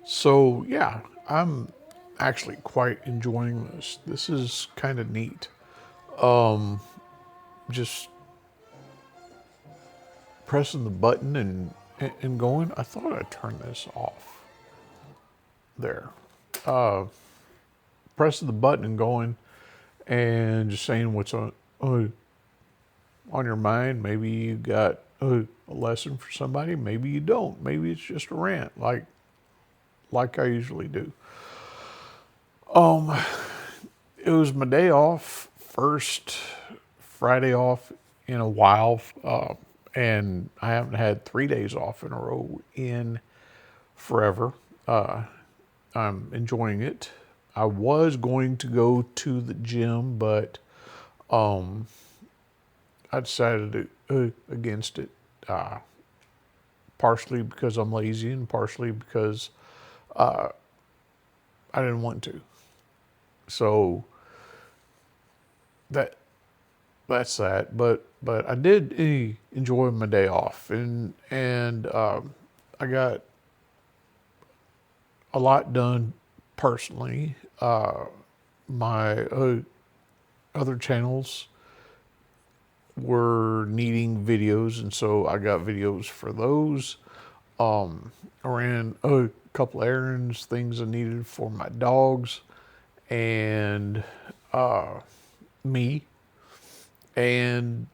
So, yeah, I'm actually quite enjoying this. This is kind of neat. Just pressing the button and going. I thought I'd turn this off there. Pressing the button and going and just saying what's on your mind. Maybe you got a lesson for somebody. Maybe you don't. Maybe it's just a rant like I usually do. It was my day off, first Friday off in a while, and I haven't had 3 days off in a row in forever. I'm enjoying it. I was going to go to the gym, but I decided against it, partially because I'm lazy and partially because I didn't want to. So that that's that. But I did enjoy my day off, and I got a lot done personally. My other channels were needing videos, and so I got videos for those. I ran a couple errands, things I needed for my dogs and me, and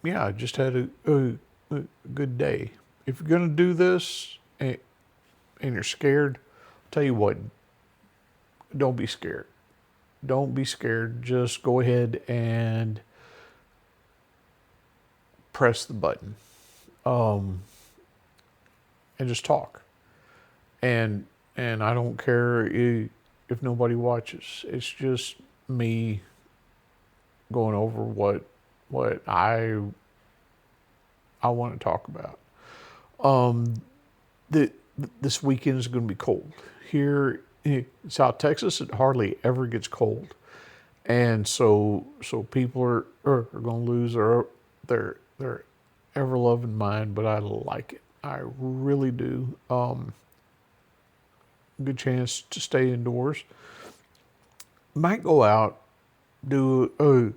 yeah, I just had a good day. If you're gonna do this and you're scared, I'll tell you what, don't be scared. Don't be scared. Just go ahead and press the button and just talk. And and I don't care if nobody watches. It's just me going over what I want to talk about. The, this weekend is going to be cold here in South Texas. It hardly ever gets cold, and so people are going to lose their ever loving mind. But I like it. I really do. Good chance to stay indoors. Might go out, do a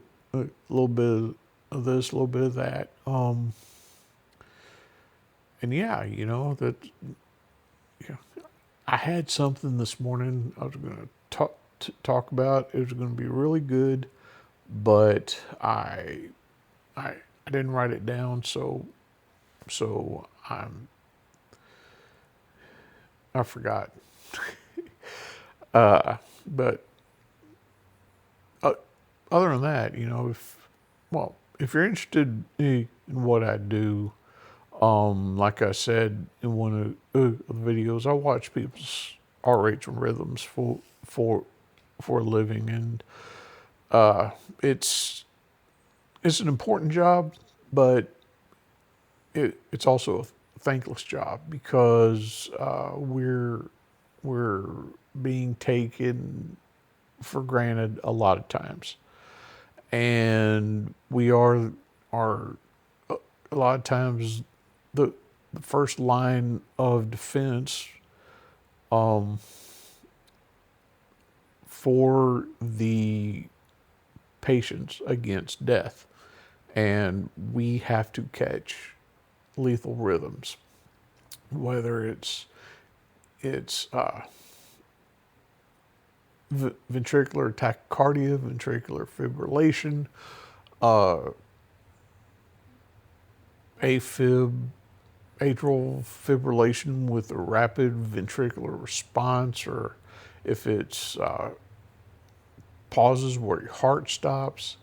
little bit of this, a little bit of that. And yeah, that, yeah, I had something this morning I was going to talk about. It was going to be really good, but I didn't write it down, so I forgot. But uh, other than that, if you're interested in what I do, like I said in one of the videos, I watch people's heart rates and rhythms for a living, and it's it's an important job, but it's also a thankless job because we're being taken for granted a lot of times, and we are a lot of times the first line of defense for the patients against death, and we have to catch lethal rhythms, whether it's ventricular tachycardia, ventricular fibrillation, AFib, atrial fibrillation with a rapid ventricular response, or if it's pauses where your heart stops.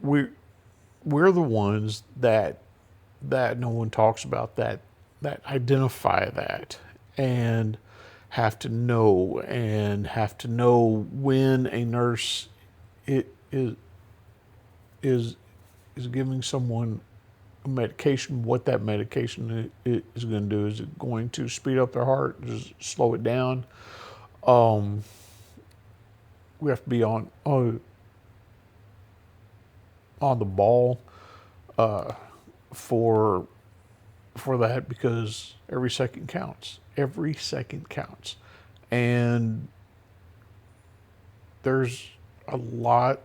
We we're the ones that no one talks about, that identify that and have to know when a nurse is is is giving someone a medication, what that medication is going to do. Is it going to speed up their heart? Does it slow it down? We have to be on the ball for for that because every second counts. Every second counts. And there's a lot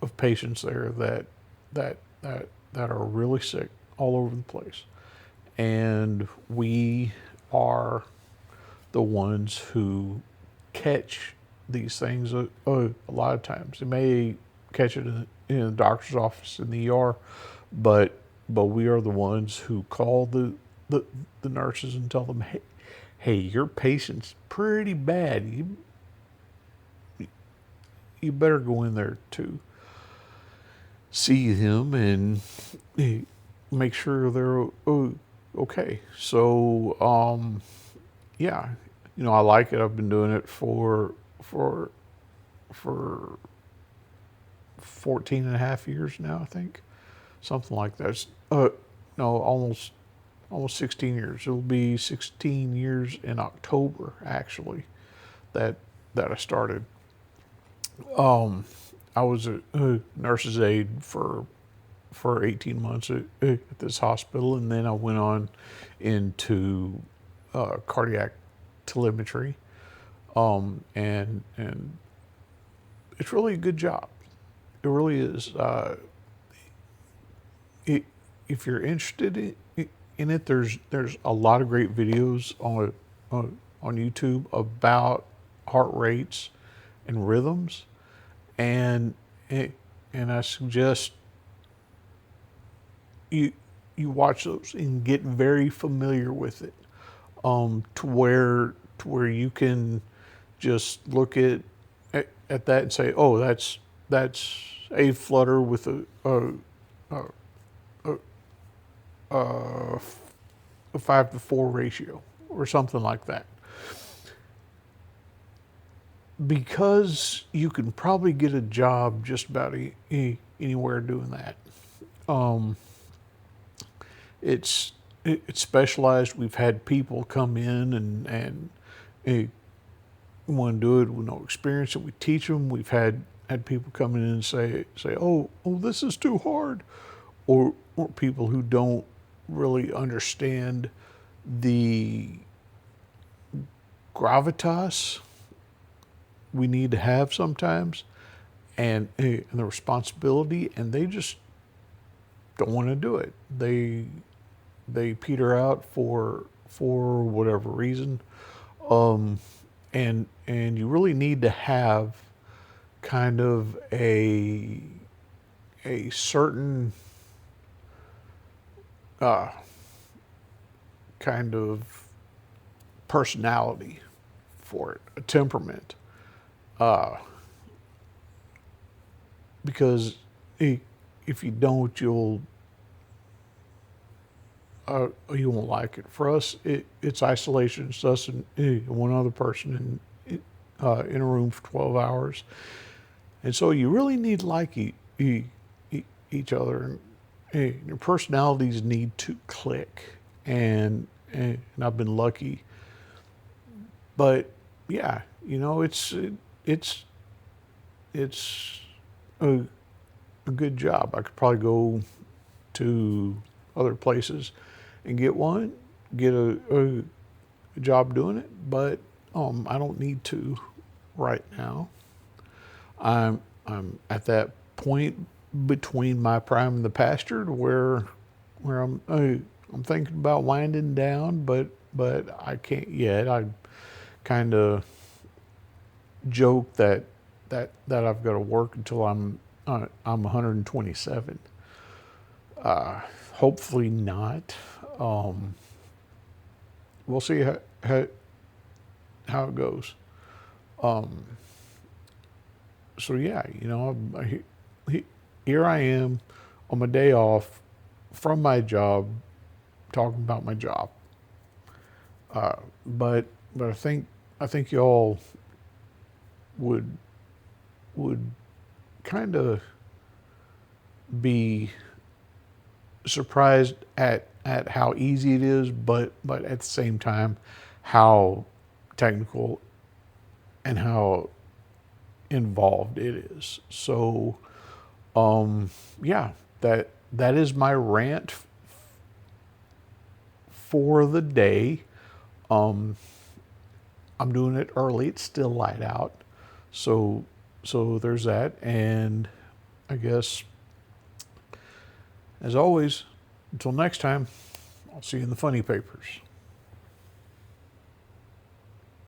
of patients there that are really sick all over the place. And we are the ones who catch these things a lot of times. They may catch it in the doctor's office in the ER, but we are the ones who call the nurses and tell them, hey, your patient's pretty bad. You better go in there to see him and make sure they're okay. So yeah, I like it. I've been doing it for 14 and a half years now, I think, something like that. No, almost 16 years. It'll be 16 years in October, actually, that I started. I was a nurse's aide for 18 months at this hospital, and then I went on into cardiac telemetry, and it's really a good job. It really is. If you're interested in it, there's a lot of great videos on YouTube about heart rates and rhythms, and I suggest you watch those and get very familiar with it, to where you can just look at that and say, oh, that's a flutter with a 5-to-4 ratio or something like that. Because you can probably get a job just about anywhere doing that. It's specialized. We've had people come in and want to do it with no experience, and we teach them. We've had people come in and say, oh, this is too hard, or people who don't really understand the gravitas we need to have sometimes, and the responsibility, and they just don't want to do it. They peter out for whatever reason, and you really need to have kind of a certain kind of personality for it, a temperament, because if you don't, you won't like it. For us, it's isolation. It's us and one other person in a room for 12 hours, and so you really need to like each other, and your personalities need to click. And I've been lucky, but yeah, it's a good job. I could probably go to other places and get a job doing it, but I don't need to right now. I'm at that point between my prime and the pasture to where I'm thinking about winding down, but I can't yet. I kind of joke that I've got to work until I'm 127. Hopefully not. We'll see how it goes. So yeah, here I am on my day off from my job, talking about my job. But I think y'all would kind of be surprised at how easy it is, but at the same time, how technical and how involved it is. So, yeah, that is my rant for the day. I'm doing it early. It's still light out. So there's that. And I guess, as always, until next time, I'll see you in the funny papers.